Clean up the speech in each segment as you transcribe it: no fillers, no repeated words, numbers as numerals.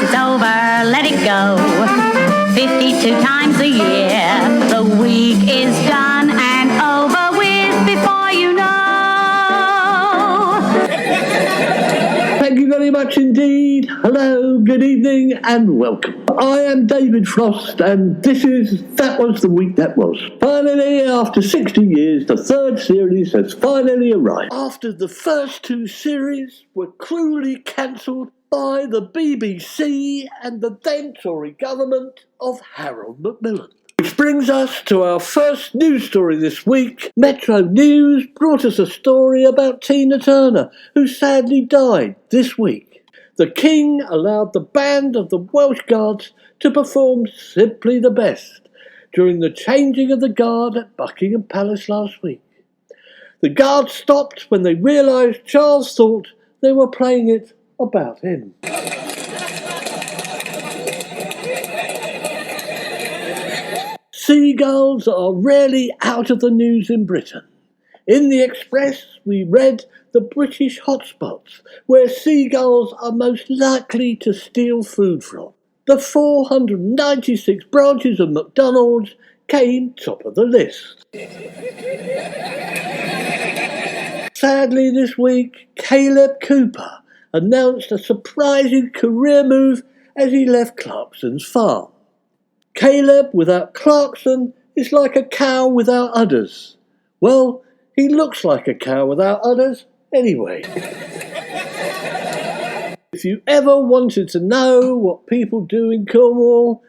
it's over, let it go. 52 times a year, the week is done and over with before you know. Thank you very much indeed. Hello, good evening and welcome. I am David Frost and this is That Was the Week That Was. Finally, after 60 years, the third series has finally arrived. After the first two series were cruelly cancelled by the BBC and the then Tory government of Harold Macmillan. Which brings us to our first news story this week. Metro News brought us a story about Tina Turner, who sadly died this week. The King allowed the band of the Welsh Guards to perform Simply the Best during the changing of the guard at Buckingham Palace last week. The guards stopped when they realised Charles thought they were playing it about him. Seagulls are rarely out of the news in Britain. In the Express, we read the British hotspots where seagulls are most likely to steal food from. The 496 branches of McDonald's came top of the list. Sadly this week, Caleb Cooper announced a surprising career move as he left Clarkson's farm. Caleb without Clarkson is like a cow without udders. Well, he looks like a cow without udders anyway. If you ever wanted to know what people do in Cornwall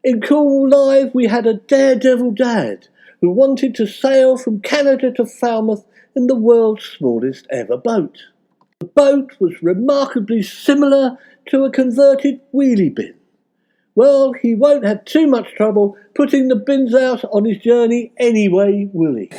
Live we had a daredevil dad who wanted to sail from Canada to Falmouth in the world's smallest ever boat. The boat was remarkably similar to a converted wheelie bin. Well, he won't have too much trouble putting the bins out on his journey anyway, will he?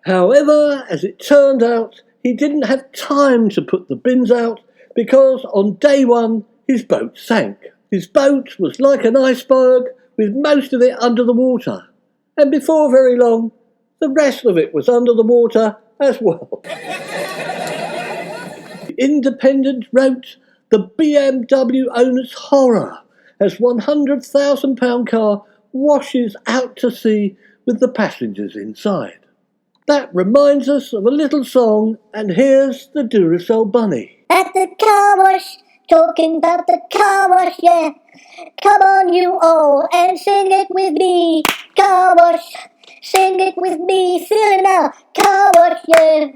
However, as it turned out, he didn't have time to put the bins out because on day one, his boat sank. His boat was like an iceberg with most of it under the water. And before very long, the rest of it was under the water as well. The Independent wrote, the BMW owner's horror as £100,000 car washes out to sea with the passengers inside. That reminds us of a little song, and here's the Duracell Bunny. At the car wash, talking about the car wash, yeah. Come on you all and sing it with me. Car wash, sing it with me. Feel it now, car wash, yeah.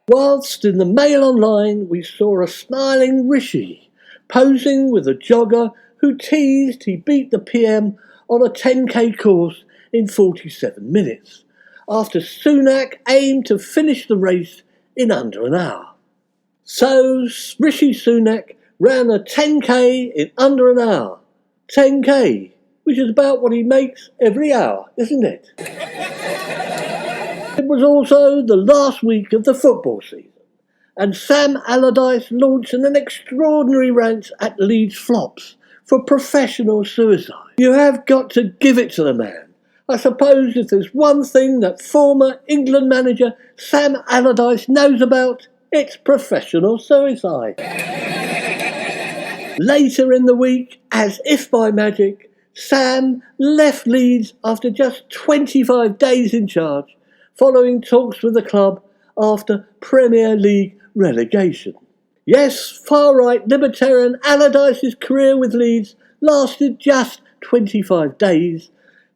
Whilst in the Mail Online we saw a smiling Rishi posing with a jogger who teased he beat the PM on a 10k course in 47 minutes, after Sunak aimed to finish the race in under an hour. So Rishi Sunak ran a 10k in under an hour. 10k, which is about what he makes every hour, isn't it? It was also the last week of the football season, and Sam Allardyce launched an extraordinary rant at Leeds flops for professional suicide. You have got to give it to the man. I suppose if there's one thing that former England manager Sam Allardyce knows about, it's professional suicide. Later in the week, as if by magic, Sam left Leeds after just 25 days in charge, following talks with the club after Premier League relegation. Yes, far-right libertarian Allardyce's career with Leeds lasted just 25 days,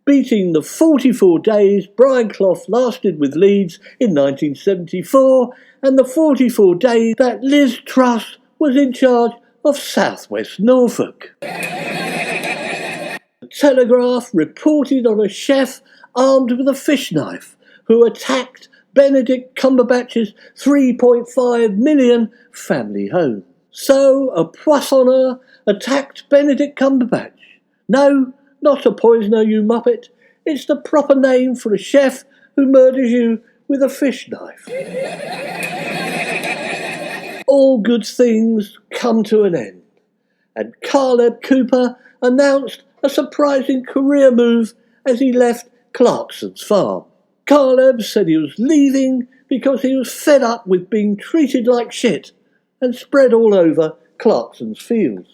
beating the 44 days Brian Clough lasted with Leeds in 1974 and the 44 days that Liz Truss was in charge of South West Norfolk. The Telegraph reported on a chef armed with a fish knife who attacked Benedict Cumberbatch's £3.5 million family home. So a poissonner attacked Benedict Cumberbatch. No, not a poisoner, you muppet. It's the proper name for a chef who murders you with a fish knife. All good things come to an end, and Caleb Cooper announced a surprising career move as he left Clarkson's farm. Caleb said he was leaving because he was fed up with being treated like shit and spread all over Clarkson's Fields.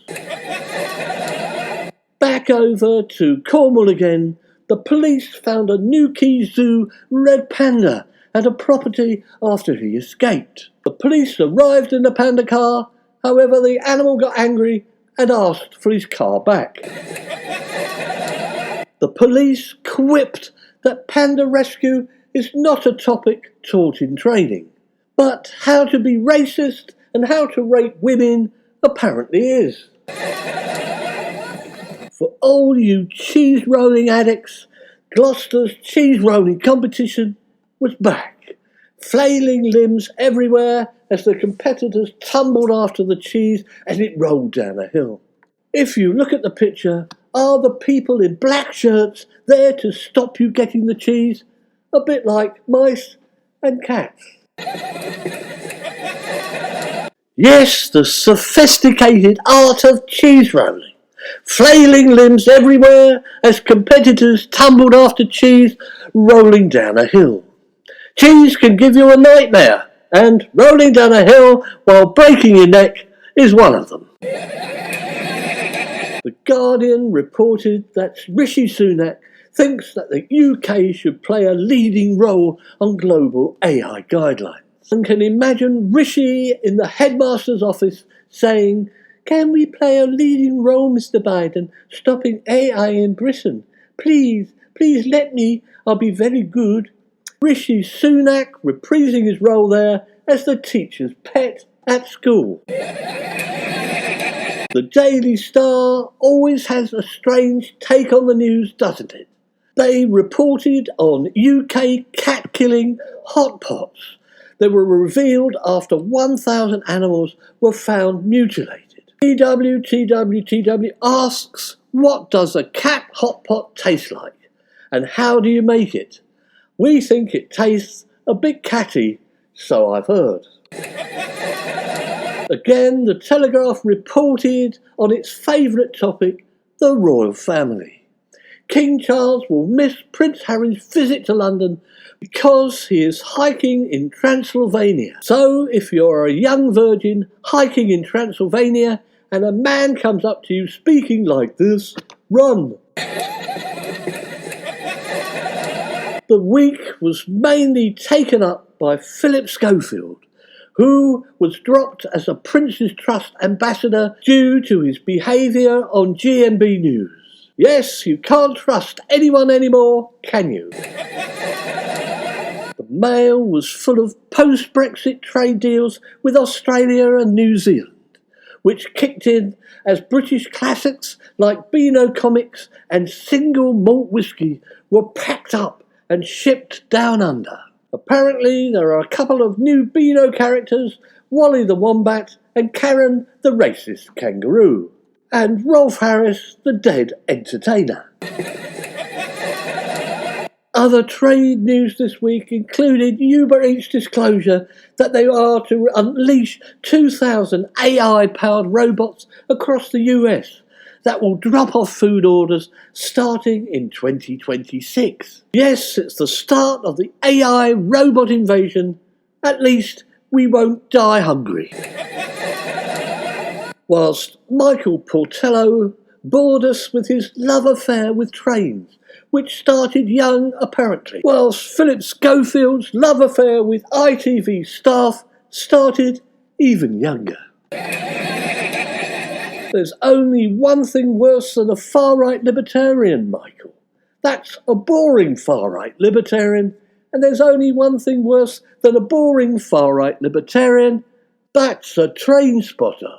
Back over to Cornwall again, the police found a Newquay Zoo red panda at a property after he escaped. The police arrived in the panda car, however the animal got angry and asked for his car back. The police quipped that panda rescue is not a topic taught in training, but how to be racist and how to rape women apparently is. For all you cheese rolling addicts, Gloucester's cheese rolling competition was back, flailing limbs everywhere as the competitors tumbled after the cheese as it rolled down a hill. If you look at the picture, are the people in black shirts there to stop you getting the cheese? A bit like mice and cats. Yes, the sophisticated art of cheese rolling. Flailing limbs everywhere as competitors tumbled after cheese rolling down a hill. Cheese can give you a nightmare, and rolling down a hill while breaking your neck is one of them. The Guardian reported that Rishi Sunak thinks that the UK should play a leading role on global AI guidelines. And can imagine Rishi in the headmaster's office saying, "Can we play a leading role, Mr. Biden, stopping AI in Britain? Please let me, I'll be very good." Rishi Sunak reprising his role there as the teacher's pet at school. The Daily Star always has a strange take on the news, doesn't it? They reported on UK cat killing hot pots that were revealed after 1,000 animals were found mutilated. TW asks, what does a cat hot pot taste like? And how do you make it? We think it tastes a bit catty, so I've heard. Again, the Telegraph reported on its favourite topic, the royal family. King Charles will miss Prince Harry's visit to London because he is hiking in Transylvania. So, if you're a young virgin hiking in Transylvania and a man comes up to you speaking like this, run. The week was mainly taken up by Philip Schofield, who was dropped as a Prince's Trust ambassador due to his behaviour on GMB News. Yes, you can't trust anyone anymore, can you? The Mail was full of post-Brexit trade deals with Australia and New Zealand, which kicked in as British classics like Beano Comics and single malt whisky were packed up and shipped down under. Apparently there are a couple of new Beano characters, Wally the Wombat and Karen the racist kangaroo, and Rolf Harris the dead entertainer. Other trade news this week included Uber Eats' disclosure that they are to unleash 2,000 AI-powered robots across the US that will drop off food orders starting in 2026. Yes, it's the start of the AI robot invasion. At least we won't die hungry. Whilst Michael Portello bored us with his love affair with trains, which started young apparently, whilst Philip Schofield's love affair with ITV staff started even younger. There's only one thing worse than a far-right libertarian, Michael. That's a boring far-right libertarian, and there's only one thing worse than a boring far-right libertarian. That's a train spotter.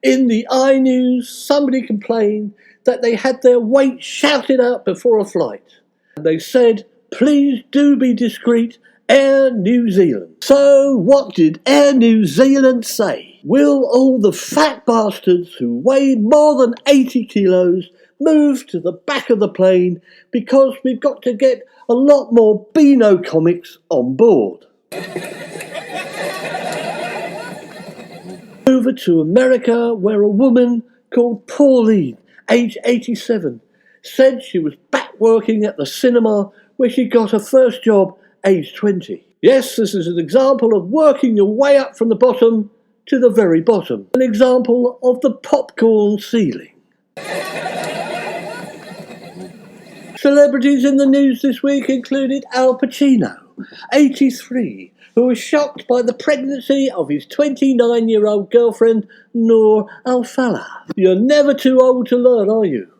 In the iNews, somebody complained that they had their weight shouted out before a flight. And they said, "Please do be discreet, Air New Zealand." So what did Air New Zealand say? Will all the fat bastards who weigh more than 80 kilos move to the back of the plane because we've got to get a lot more Beano comics on board? Over to America, where a woman called Pauline, age 87, said she was back working at the cinema where she got her first job, age 20. Yes, this is an example of working your way up from the bottom to the very bottom. An example of the popcorn ceiling. Celebrities in the news this week included Al Pacino, 83, who was shocked by the pregnancy of his 29-year-old girlfriend, Noor Al-Falah. You're never too old to learn, are you?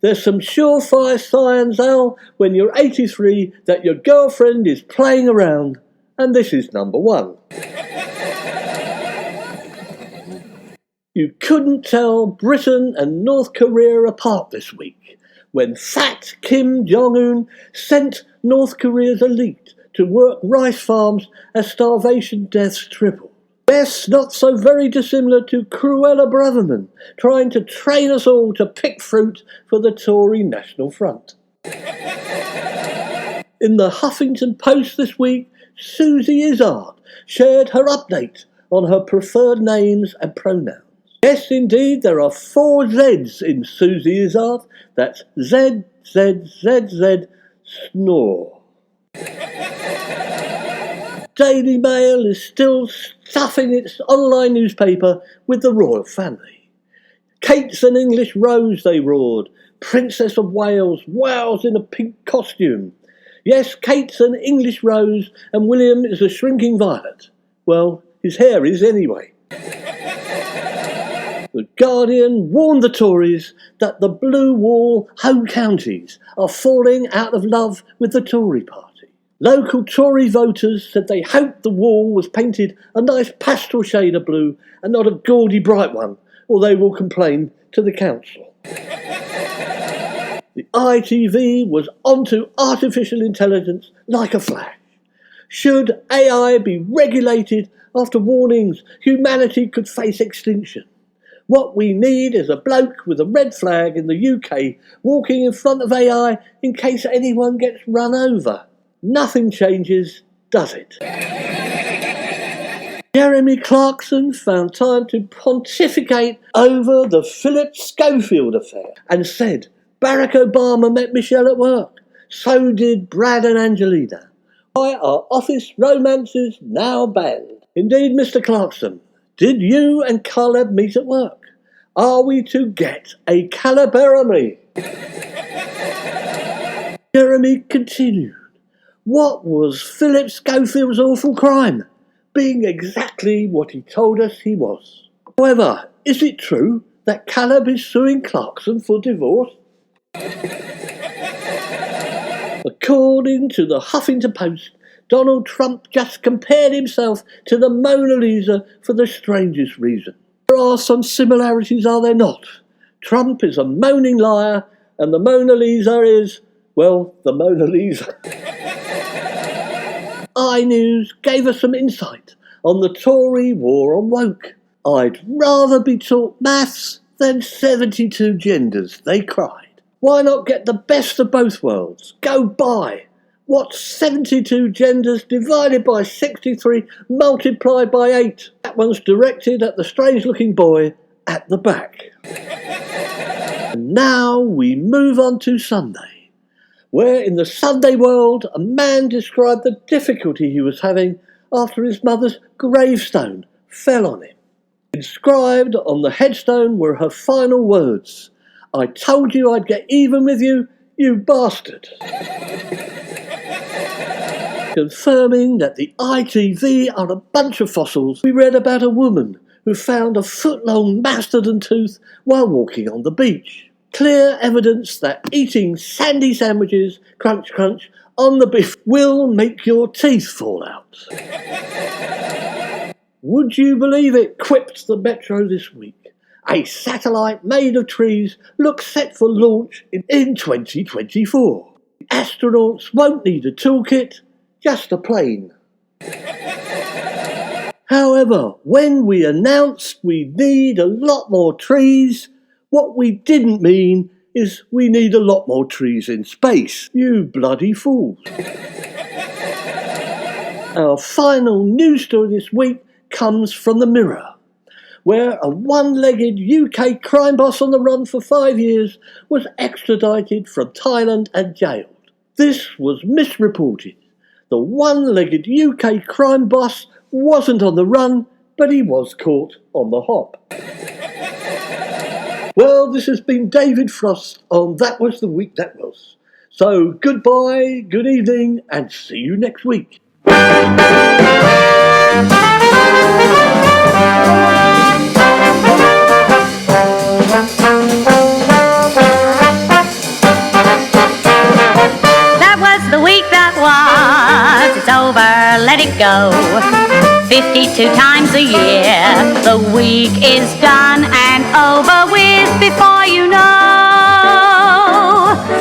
There's some surefire signs, Al, when you're 83 that your girlfriend is playing around. And this is number one. You couldn't tell Britain and North Korea apart this week when fat Kim Jong-un sent North Korea's elite to work rice farms as starvation deaths tripled. Yes, not so very dissimilar to Cruella Braverman trying to train us all to pick fruit for the Tory-National front. In the Huffington Post this week, Susie Izzard shared her update on her preferred names and pronouns. Yes, indeed, there are 4 Zs in Susie Izzard. That's Z, Z, Z, Z, snore. Daily Mail is still stuffing its online newspaper with the royal family. Kate's an English rose, they roared. Princess of Wales, wows in a pink costume. Yes, Kate's an English rose and William is a shrinking violet. Well, his hair is anyway. The Guardian warned the Tories that the blue wall home counties are falling out of love with the Tory party. Local Tory voters said they hoped the wall was painted a nice pastel shade of blue and not a gaudy bright one, or they will complain to the council. The ITV was onto artificial intelligence like a flash. Should AI be regulated after warnings humanity could face extinction? What we need is a bloke with a red flag in the UK walking in front of AI in case anyone gets run over. Nothing changes, does it? Jeremy Clarkson found time to pontificate over the Philip Schofield affair and said Barack Obama met Michelle at work. So did Brad and Angelina. Why are office romances now banned? Indeed, Mr. Clarkson, did you and Caleb meet at work? Are we to get a Calaberamy? Jeremy continued. What was Philip Schofield's awful crime? Being exactly what he told us he was. However, is it true that Caleb is suing Clarkson for divorce? According to the Huffington Post, Donald Trump just compared himself to the Mona Lisa for the strangest reason. There are some similarities, are there not? Trump is a moaning liar, and the Mona Lisa is, well, the Mona Lisa. iNews gave us some insight on the Tory war on woke. I'd rather be taught maths than 72 genders, they cried. Why not get the best of both worlds? Go buy. What's 72 genders divided by 63 multiplied by 8? That one's directed at the strange-looking boy at the back. And now we move on to Sunday, where in the Sunday world a man described the difficulty he was having after his mother's gravestone fell on him. Inscribed on the headstone were her final words, "I told you I'd get even with you, you bastard." Confirming that the ITV are a bunch of fossils, we read about a woman who found a foot-long mastodon tooth while walking on the beach. Clear evidence that eating sandy sandwiches, crunch crunch, on the beach will make your teeth fall out. Would you believe it, quipped the Metro this week. A satellite made of trees looks set for launch in 2024. Astronauts won't need a toolkit, just a plane. However, when we announced we need a lot more trees, what we didn't mean is we need a lot more trees in space, you bloody fools. Our final news story this week comes from the Mirror, where a one-legged UK crime boss on the run for 5 years was extradited from Thailand and jailed. This was misreported. The one-legged UK crime boss wasn't on the run, but he was caught on the hop. Well, this has been David Frost on That Was the Week That Was. So goodbye, good evening, and see you next week. That was the week that was. It's over, let it go. 52 times a year. The week is done and over with before you know.